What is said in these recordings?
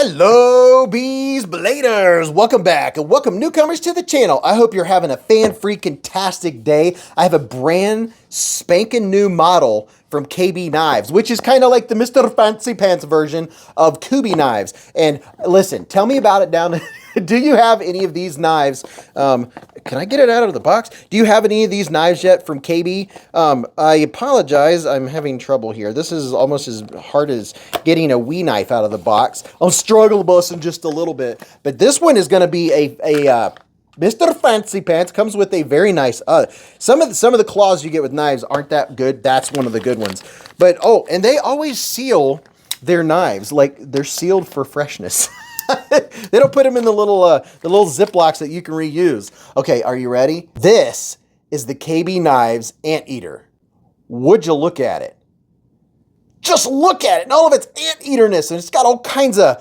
Hello, beezbladers! Welcome back and welcome newcomers to the channel. I hope you're having a fan-freaking-tastic day. I have a brand spanking new model from KB Knives, which is kind of like the Mr. Fancy Pants version of Kubi knives. And listen, tell me about it down. Do you have any of these knives? Can I get it out of the box? Do you have any of these knives yet from KB? I apologize. I'm having trouble here. This is almost as hard as getting a wee knife out of the box. I'm struggling busting just a little bit. But this one is going to be a Mr. Fancy Pants. Comes with a very nice, some of the claws you get with knives aren't that good. That's one of the good ones. But, oh, and they always seal their knives. Like, they're sealed for freshness. They don't put them in the little Ziplocs that you can reuse. Okay, are you ready? This is the KB Knives Anteater. Would you look at it? Just look at it, and all of its anteaterness, and it's got all kinds of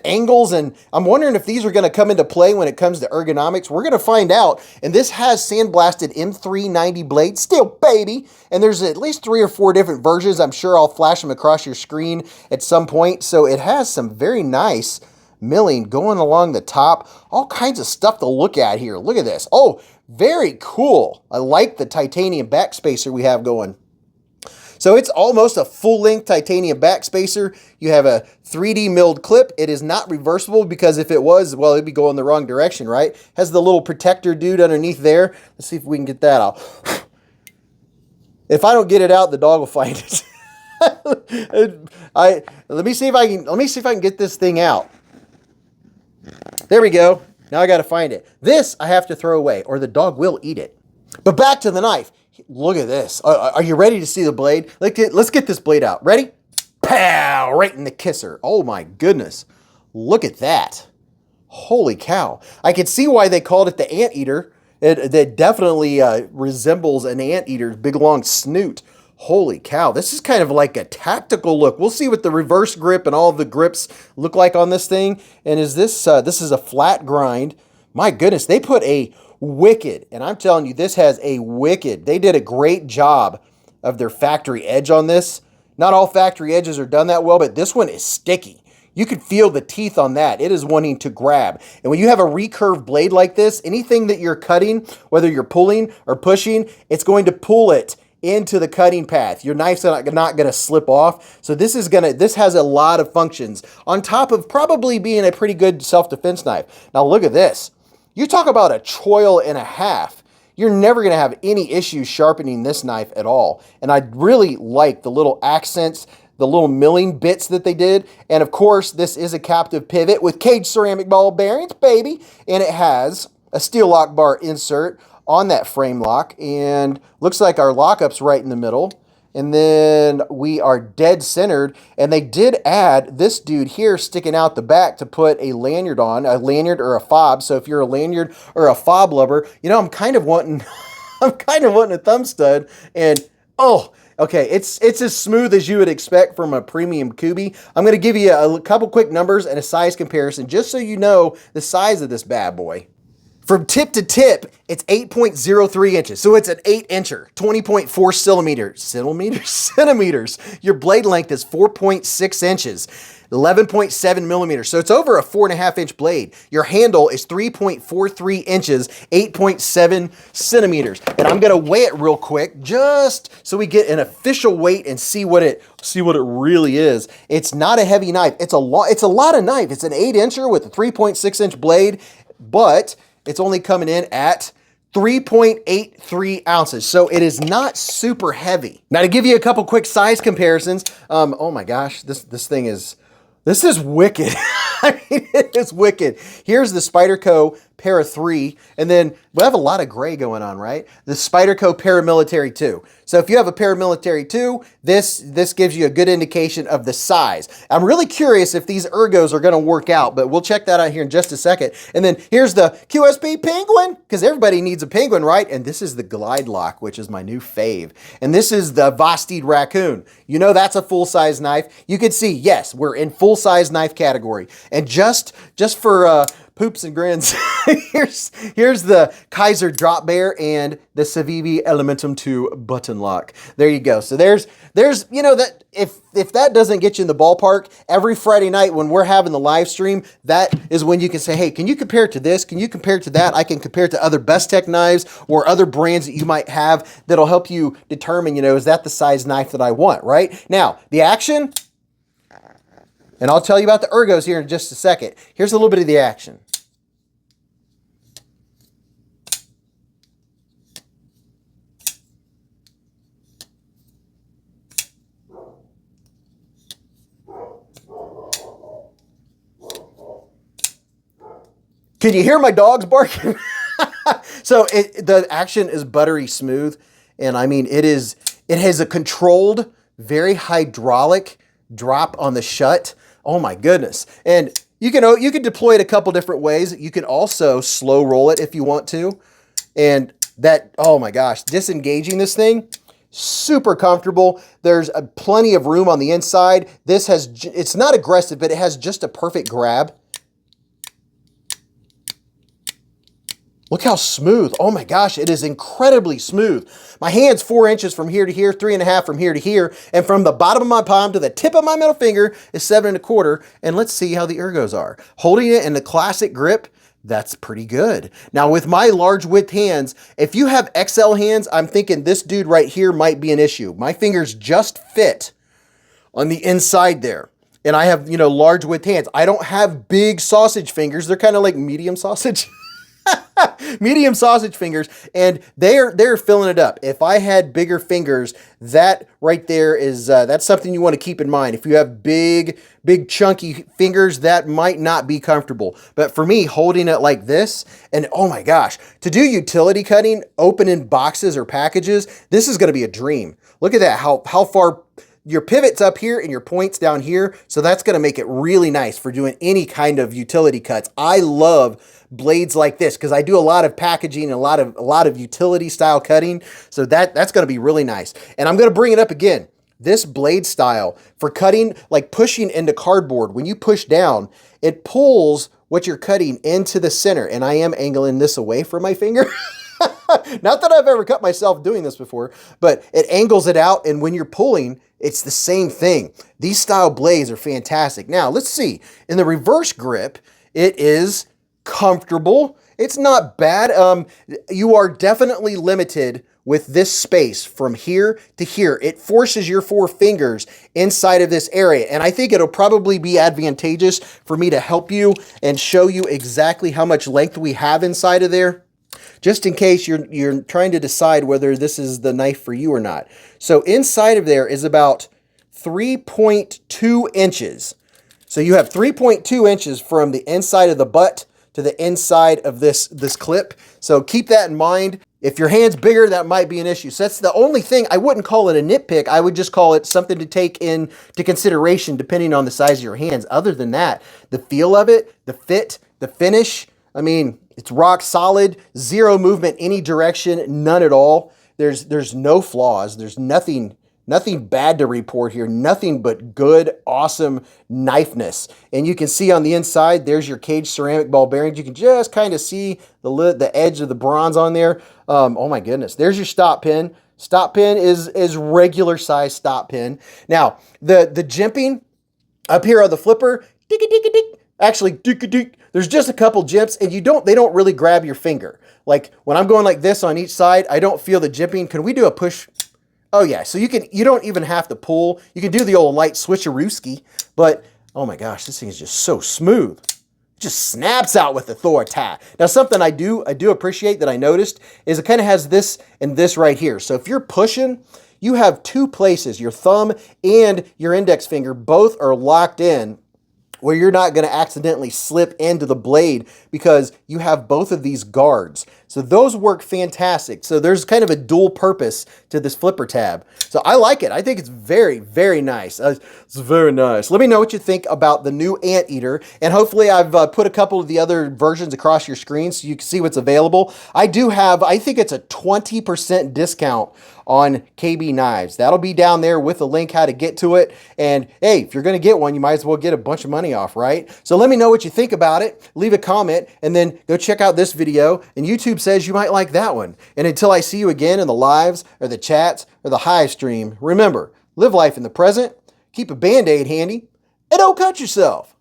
angles, and I'm wondering if these are going to come into play when it comes to ergonomics. We're going to find out. And this has sandblasted M390 blades, still baby, and there's at least 3 or 4 different versions. I'm sure I'll flash them across your screen at some point. So it has some very nice milling going along the top, all kinds of stuff to look at here. Look at this. Oh, very cool. I like the titanium backspacer we have going. So it's almost a full-length titanium backspacer. You have a 3D milled clip. It is not reversible because if it was, well, it'd be going the wrong direction, right? Has the little protector dude underneath there. Let's see if we can get that out. If I don't get it out, the dog will find it. Let me see if I can get this thing out. There we go. Now I got to find it. This I have to throw away or the dog will eat it. But back to the knife. Look at this. Are you ready to see the blade? Let's get this blade out. Ready? Pow! Right in the kisser. Oh my goodness. Look at that. Holy cow. I can see why they called it the Anteater. It definitely resembles an anteater's big long snoot. Holy cow, this is kind of like a tactical look. We'll see what the reverse grip and all of the grips look like on this thing. And is this is a flat grind. My goodness, they put a wicked, and I'm telling you, this has a wicked, they did a great job of their factory edge on this. Not all factory edges are done that well, but this one is sticky. You could feel the teeth on that. It is wanting to grab. And when you have a recurved blade like this, anything that you're cutting, whether you're pulling or pushing, it's going to pull it into the cutting path. Your knife's not going to slip off. So this has a lot of functions on top of probably being a pretty good self-defense knife. Now look at this. You talk about a choil and a half. You're never going to have any issues sharpening this knife at all. And I really like the little accents, the little milling bits that they did. And of course, this is a captive pivot with cage ceramic ball bearings, baby. And it has a steel lock bar insert on that frame lock, and looks like our lockup's right in the middle, and then we are dead centered, and they did add this dude here sticking out the back to put a lanyard on, a lanyard or a fob. So if you're a lanyard or a fob lover, you know, I'm kind of wanting a thumb stud, and oh, okay, it's as smooth as you would expect from a premium Kubi. I'm going to give you a couple quick numbers and a size comparison just so you know the size of this bad boy. From tip to tip, it's 8.03 inches. So it's an 8-incher, 20.4 centimeters. Your blade length is 4.6 inches, 11.7 millimeters. So it's over a 4.5-inch blade. Your handle is 3.43 inches, 8.7 centimeters. And I'm gonna weigh it real quick just so we get an official weight and see what it really is. It's not a heavy knife. It's a lot of knife. It's an 8-incher with a 3.6-inch blade, but it's only coming in at 3.83 ounces. So it is not super heavy. Now to give you a couple quick size comparisons. Oh my gosh, this is wicked. I mean, it is wicked. Here's the Spyderco Para 3, and then we have a lot of gray going on, right? The Spyderco Paramilitary 2. So if you have a Paramilitary 2, this gives you a good indication of the size. I'm really curious if these ergos are going to work out, but we'll check that out here in just a second. And then here's the QSP Penguin, because everybody needs a penguin, right? And this is the Glide Lock, which is my new fave. And this is the Vosteed Raccoon. You know that's a full-size knife. You can see, yes, we're in full-size knife category. And just for poops and grins. here's the Kaiser Drop Bear and the Civivi Elementum 2 button lock. There you go. So there's you know, that if that doesn't get you in the ballpark, every Friday night when we're having the live stream, that is when you can say, hey, can you compare it to this? Can you compare it to that? I can compare it to other Best Tech knives or other brands that you might have that'll help you determine, you know, is that the size knife that I want, right? Now, the action, and I'll tell you about the ergos here in just a second. Here's a little bit of the action. Can you hear my dogs barking? So the action is buttery smooth. And I mean, it has a controlled, very hydraulic drop on the shut. Oh my goodness. And you can deploy it a couple different ways. You can also slow roll it if you want to. And that, oh my gosh, disengaging this thing, super comfortable. There's plenty of room on the inside. It's not aggressive, but it has just a perfect grab. Look how smooth. Oh my gosh, it is incredibly smooth. My hand's 4 inches from here to here, 3.5 from here to here, and from the bottom of my palm to the tip of my middle finger is 7.25. And let's see how the ergos are. Holding it in the classic grip, that's pretty good. Now with my large width hands, if you have XL hands, I'm thinking this dude right here might be an issue. My fingers just fit on the inside there. And I have, you know, large width hands. I don't have big sausage fingers. They're kind of like medium sausage. Medium sausage fingers, and they're filling it up. If I had bigger fingers, that right there is that's something you want to keep in mind. If you have big chunky fingers, that might not be comfortable. But for me, holding it like this, and oh my gosh, to do utility cutting, opening boxes or packages, this is going to be a dream. Look at that, how far your pivot's up here and your point's down here. So that's going to make it really nice for doing any kind of utility cuts. I love blades like this because I do a lot of packaging and a lot of utility style cutting. So that's going to be really nice. And I'm going to bring it up again. This blade style for cutting, like pushing into cardboard, when you push down, it pulls what you're cutting into the center. And I am angling this away from my finger. Not that I've ever cut myself doing this before, but it angles it out. And when you're pulling, it's the same thing. These style blades are fantastic. Now let's see, in the reverse grip, it is comfortable. It's not bad. You are definitely limited with this space from here to here. It forces your 4 fingers inside of this area. And I think it'll probably be advantageous for me to help you and show you exactly how much length we have inside of there, just in case you're trying to decide whether this is the knife for you or not. So inside of there is about 3.2 inches. So you have 3.2 inches from the inside of the butt to the inside of this clip. So keep that in mind. If your hand's bigger, that might be an issue. So that's the only thing. I wouldn't call it a nitpick. I would just call it something to take into consideration depending on the size of your hands. Other than that, the feel of it, the fit, the finish, I mean, it's rock solid, zero movement any direction, none at all. There's no flaws. There's nothing bad to report here. Nothing but good, awesome knifeness. And you can see on the inside, there's your cage ceramic ball bearings. You can just kind of see the edge of the bronze on there. Oh my goodness. There's your stop pin. Stop pin is regular size stop pin. Now, the jimping up here on the flipper, actually, there's just a couple jimps, and they don't really grab your finger. Like when I'm going like this on each side, I don't feel the jimping. Can we do a push? Oh yeah, so you don't even have to pull. You can do the old light switcherooski, but oh my gosh, this thing is just so smooth. It just snaps out with authority. Now something I do appreciate that I noticed is it kind of has this and this right here. So if you're pushing, you have 2 places, your thumb and your index finger both are locked in, where you're not going to accidentally slip into the blade because you have both of these guards. So those work fantastic. So there's kind of a dual purpose to this flipper tab. So I like it. I think it's very, very nice. It's very nice. Let me know what you think about the new Anteater. And hopefully I've put a couple of the other versions across your screen so you can see what's available. I think it's a 20% discount on KB Knives. That'll be down there with a link how to get to it. And hey, if you're going to get one, you might as well get a bunch of money money off, right? So let me know what you think about it. Leave a comment and then go check out this video. And YouTube says you might like that one. And until I see you again in the lives or the chats or the Hive stream, remember, live life in the present, keep a Band-Aid handy, and don't cut yourself.